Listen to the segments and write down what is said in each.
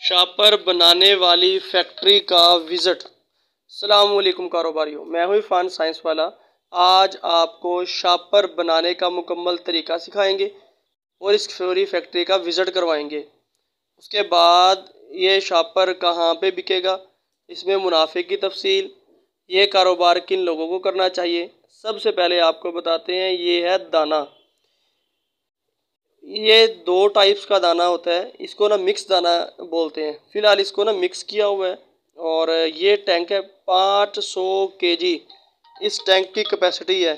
शापर बनाने वाली फैक्ट्री का विज़िट। अस्सलाम वालेकुम कारोबारियों, मैं हूँ इरफान साइंस वाला। आज आपको शापर बनाने का मुकम्मल तरीका सिखाएंगे और इस पूरी फैक्ट्री का विज़िट करवाएंगे। उसके बाद ये शापर कहाँ पे बिकेगा, इसमें मुनाफे की तफसील, ये कारोबार किन लोगों को करना चाहिए। सबसे पहले आपको बताते हैं, ये है दाना। ये दो टाइप्स का दाना होता है, इसको ना मिक्स दाना बोलते हैं। फिलहाल इसको ना मिक्स किया हुआ है और ये टैंक है 500 केजी, इस टैंक की कैपेसिटी है।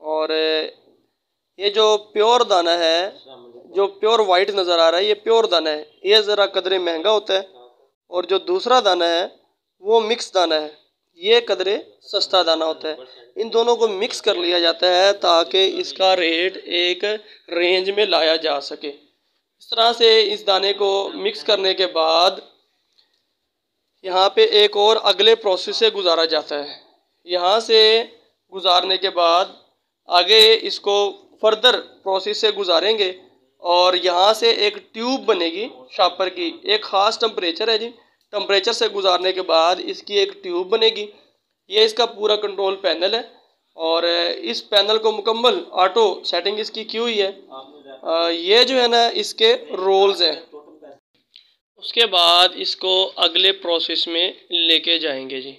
और ये जो प्योर दाना है, जो प्योर वाइट नज़र आ रहा है, ये प्योर दाना है। ये ज़रा कदरे महंगा होता है और जो दूसरा दाना है वो मिक्स दाना है, ये कदरे सस्ता दाना होता है। इन दोनों को मिक्स कर लिया जाता है ताकि इसका रेट एक रेंज में लाया जा सके। इस तरह से इस दाने को मिक्स करने के बाद यहाँ पे एक और अगले प्रोसेस से गुजारा जाता है। यहाँ से गुजारने के बाद आगे इसको फर्दर प्रोसेस से गुजारेंगे और यहाँ से एक ट्यूब बनेगी शापर की। एक ख़ास टेम्परेचर है जी, टेम्परेचर से गुजारने के बाद इसकी एक ट्यूब बनेगी। ये इसका पूरा कंट्रोल पैनल है और इस पैनल को मुकम्मल ऑटो सेटिंग इसकी की हुई है। ये जो है ना, इसके रोल्स हैं। उसके बाद इसको अगले प्रोसेस में लेके जाएंगे जी।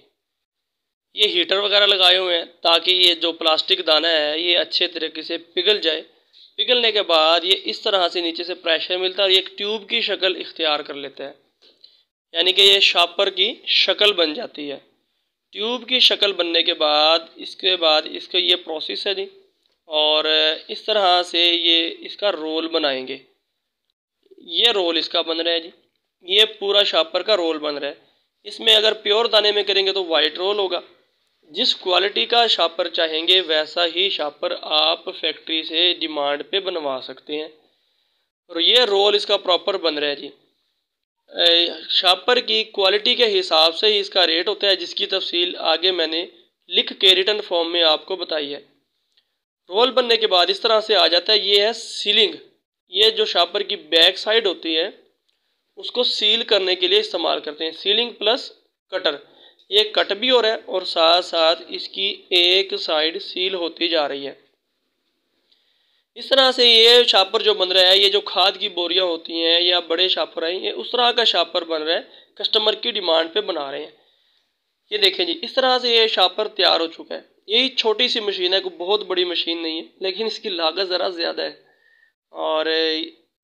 ये हीटर वगैरह लगाए हुए हैं ताकि ये जो प्लास्टिक दाना है ये अच्छे तरीके से पिघल जाए। पिघलने के बाद ये इस तरह से नीचे से प्रेशर मिलता है और ये एक ट्यूब की शक्ल इख्तियार कर लेता है, यानी कि ये शापर की शक्ल बन जाती है। ट्यूब की शक्ल बनने के बाद इसके बाद इसका ये प्रोसेस है जी, और इस तरह से ये इसका रोल बनाएंगे। ये रोल इसका बन रहा है जी, ये पूरा शापर का रोल बन रहा है। इसमें अगर प्योर दाने में करेंगे तो वाइट रोल होगा। जिस क्वालिटी का शापर चाहेंगे वैसा ही शापर आप फैक्ट्री से डिमांड पे बनवा सकते हैं। और ये रोल इसका प्रॉपर बन रहा है जी। शापर की क्वालिटी के हिसाब से ही इसका रेट होता है, जिसकी तफसील आगे मैंने लिख के रिटन फॉर्म में आपको बताई है। रोल बनने के बाद इस तरह से आ जाता है। ये है सीलिंग। ये जो शापर की बैक साइड होती है उसको सील करने के लिए इस्तेमाल करते हैं। सीलिंग प्लस कटर, ये कट भी हो रहा है और साथ साथ इसकी एक साइड सील होती जा रही है। इस तरह से ये शापर जो बन रहा है, ये जो खाद की बोरियां होती हैं या बड़े शापर हैं, ये उस तरह का शापर बन रहा है, कस्टमर की डिमांड पे बना रहे हैं। ये देखें जी, इस तरह से ये शापर तैयार हो चुका है। यही छोटी सी मशीन है, कोई बहुत बड़ी मशीन नहीं है, लेकिन इसकी लागत ज़रा ज़्यादा है। और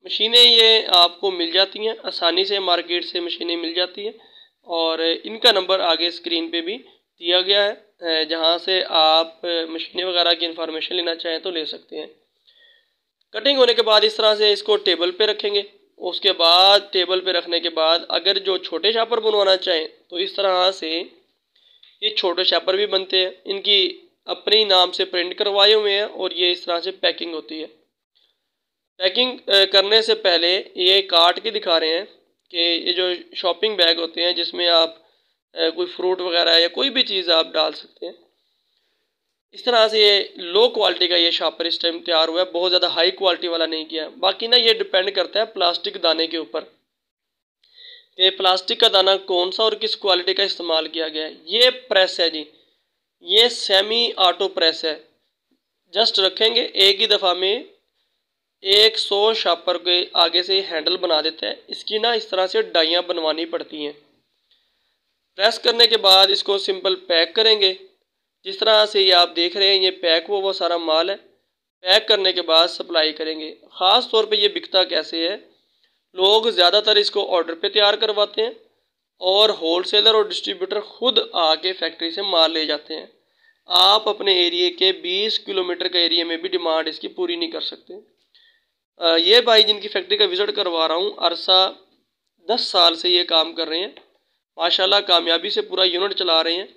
मशीनें ये आपको मिल जाती हैं आसानी से, मार्केट से मशीनें मिल जाती हैं और इनका नंबर आगे स्क्रीन पे भी दिया गया है, जहाँ से आप मशीनें वगैरह की इंफॉर्मेशन लेना चाहें तो ले सकते हैं। कटिंग होने के बाद इस तरह से इसको टेबल पे रखेंगे। उसके बाद टेबल पे रखने के बाद अगर जो छोटे शापर बनवाना चाहें तो इस तरह से ये छोटे शापर भी बनते हैं। इनकी अपने नाम से प्रिंट करवाए हुए हैं और ये इस तरह से पैकिंग होती है। पैकिंग करने से पहले ये काट के दिखा रहे हैं कि ये जो शॉपिंग बैग होते हैं जिसमें आप कोई फ्रूट वगैरह या कोई भी चीज़ आप डाल सकते हैं। इस तरह से ये लो क्वालिटी का ये शापर इस टाइम तैयार हुआ है, बहुत ज़्यादा हाई क्वालिटी वाला नहीं किया। बाकी ना ये डिपेंड करता है प्लास्टिक दाने के ऊपर कि प्लास्टिक का दाना कौन सा और किस क्वालिटी का इस्तेमाल किया गया है। ये प्रेस है जी, ये सेमी ऑटो प्रेस है। जस्ट रखेंगे एक ही दफ़ा में 100 शापर के आगे से हैंडल बना देता है। इसकी ना इस तरह से डाइयाँ बनवानी पड़ती हैं। प्रेस करने के बाद इसको सिंपल पैक करेंगे। जिस तरह से ये आप देख रहे हैं, ये पैक हुआ वो सारा माल है। पैक करने के बाद सप्लाई करेंगे। ख़ास तौर पे ये बिकता कैसे है, लोग ज़्यादातर इसको ऑर्डर पे तैयार करवाते हैं और होलसेलर और डिस्ट्रीब्यूटर खुद आके फैक्ट्री से माल ले जाते हैं। आप अपने एरिए के 20 किलोमीटर के एरिए में भी डिमांड इसकी पूरी नहीं कर सकते। ये भाई जिनकी फैक्ट्री का विज़िट करवा रहा हूँ, अरसा 10 साल से ये काम कर रहे हैं। माशाल्लाह कामयाबी से पूरा यूनिट चला रहे हैं,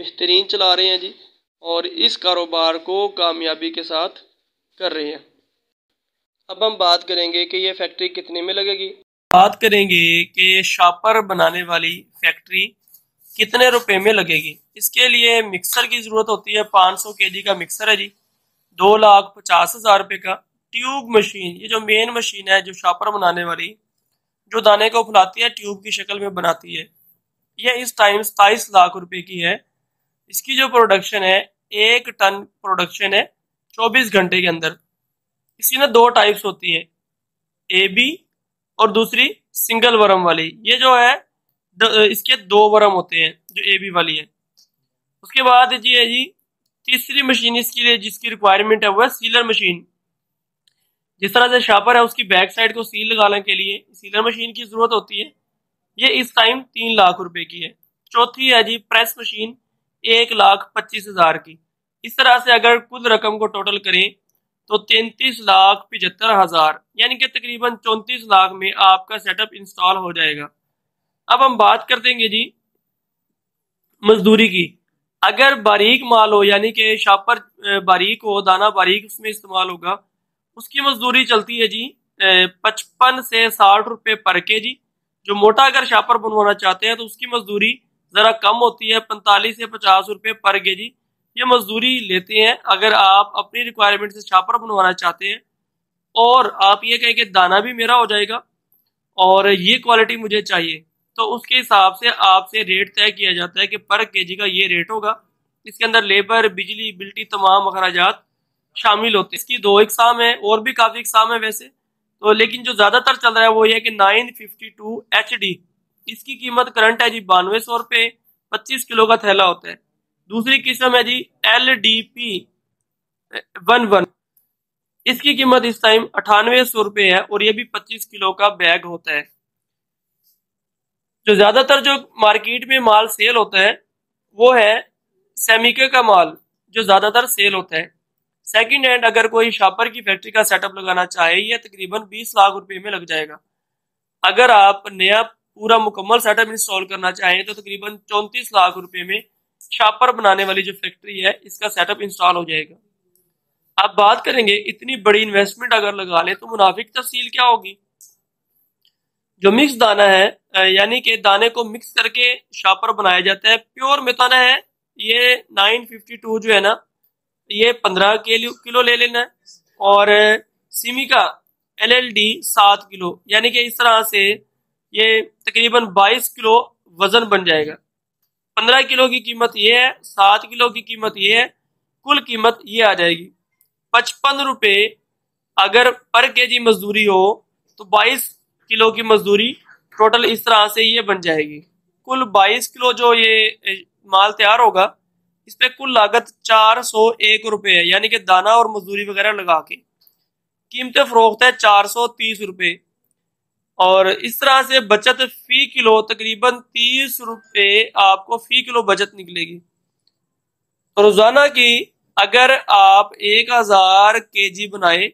बेहतरीन चला रहे हैं जी, और इस कारोबार को कामयाबी के साथ कर रहे हैं। अब हम बात करेंगे कि ये फैक्ट्री कितने में लगेगी। बात करेंगे कि ये शापर बनाने वाली फैक्ट्री कितने रुपए में लगेगी। इसके लिए मिक्सर की ज़रूरत होती है। 500 केजी का मिक्सर है जी, 2,50,000 रुपये का। ट्यूब मशीन, ये जो मेन मशीन है जो शापर बनाने वाली, जो दाने को फुलाती है, ट्यूब की शक्ल में बनाती है। ये इस टाइम 27 लाख रुपए की है। इसकी जो प्रोडक्शन है, 1 टन प्रोडक्शन है 24 घंटे के अंदर। इसकी ना 2 टाइप्स होती हैं, ए बी और दूसरी सिंगल वर्म वाली। ये जो है इसके 2 वर्म होते हैं जो ए बी वाली है। उसके बाद जी है जी तीसरी मशीन इसके लिए जिसकी रिक्वायरमेंट है वो है सीलर मशीन। जिस तरह से शापर है उसकी बैक साइड को सील लगाने के लिए सीलर मशीन की जरूरत होती है। ये इस टाइम 3 लाख रुपए की है। चौथी है जी प्रेस मशीन, 1,25,000 की। इस तरह से अगर कुल रकम को टोटल करें तो 33,75,000 यानी कि तकरीबन 34 लाख में आपका सेटअप इंस्टॉल हो जाएगा। अब हम बात कर देंगे जी मजदूरी की। अगर बारीक माल हो यानी कि शापर बारीक हो, दाना बारीक उसमें इस्तेमाल होगा, उसकी मजदूरी चलती है जी 55 से 60 रुपए पर केजी। जो मोटा अगर शापर बनवाना चाहते हैं तो उसकी मजदूरी जरा कम होती है, 45 से 50 रुपए पर केजी ये मजदूरी लेते हैं। अगर आप अपनी रिक्वायरमेंट से शापर बनवाना चाहते हैं और आप ये कहें कि दाना भी मेरा हो जाएगा और ये क्वालिटी मुझे चाहिए, तो उसके हिसाब से आपसे रेट तय किया जाता है कि पर केजी का ये रेट होगा। इसके अंदर लेबर, बिजली, बिल्टी तमाम अखराजात शामिल होते हैं। इसकी 2 इकसाम है, और भी काफी इकसाम है वैसे तो, लेकिन जो ज्यादातर चल रहा है वो ये कि 952 HD। इसकी कीमत करंट है जी 9200 रुपये, 25 किलो का थैला होता है। दूसरी किस्म है जी LDP11, इसकी कीमत इस टाइम 9800 रुपये है और ये भी 25 किलो का बैग होता है। जो ज्यादातर जो मार्केट में माल सेल होता है वो है सेमिके का माल, जो ज्यादातर सेल होता है। सेकंड हैंड अगर कोई शापर की फैक्ट्री का सेटअप लगाना चाहे, ये तकरीबन 20 लाख रुपए में लग जाएगा। अगर आप नया पूरा मुकम्मल सेटअप इंस्टॉल करना चाहें तो तकरीबन 34 लाख रुपए में शापर बनाने वाली जो फैक्ट्री है इसका सेटअप इंस्टॉल हो जाएगा। अब बात करेंगे इतनी बड़ी इन्वेस्टमेंट अगर लगा लें तो मुनाफिक तफसील क्या होगी। जो मिक्स दाना है यानी कि दाने को मिक्स करके शापर बनाया जाता है, प्योर मेथाना है ये 952 जो है ना, ये 15 किलो ले लेना है। और सिमिका LLD 7 किलो, यानी कि इस तरह से ये तकरीबन 22 किलो वजन बन जाएगा। 15 किलो की कीमत ये है, 7 किलो की कीमत ये है, कुल कीमत ये आ जाएगी 55 रुपये। अगर पर केजी मजदूरी हो तो 22 किलो की मजदूरी टोटल इस तरह से ये बन जाएगी। कुल 22 किलो जो ये माल तैयार होगा इस पे कुल लागत 401 रुपये है, यानी कि दाना और मजदूरी वगैरह लगा के कीमत फरोख्त है 430 रुपये। और इस तरह से बचत फी किलो तकरीबन 30 रुपये आपको फी किलो बचत निकलेगी। तो रोजाना की अगर आप 1000 केजी बनाए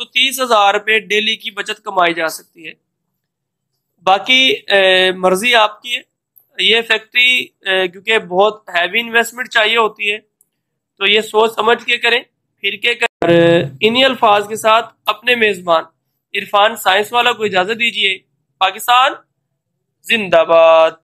तो 30,000 रुपये डेली की बचत कमाई जा सकती है। बाकी मर्जी आपकी है। ये फैक्ट्री क्योंकि बहुत हैवी इन्वेस्टमेंट चाहिए होती है तो ये सोच समझ के करें, फिर के करें। और इन्हीं अल्फाज के साथ अपने मेजबान इरफान साइंस वाला को इजाजत दीजिए। पाकिस्तान जिंदाबाद।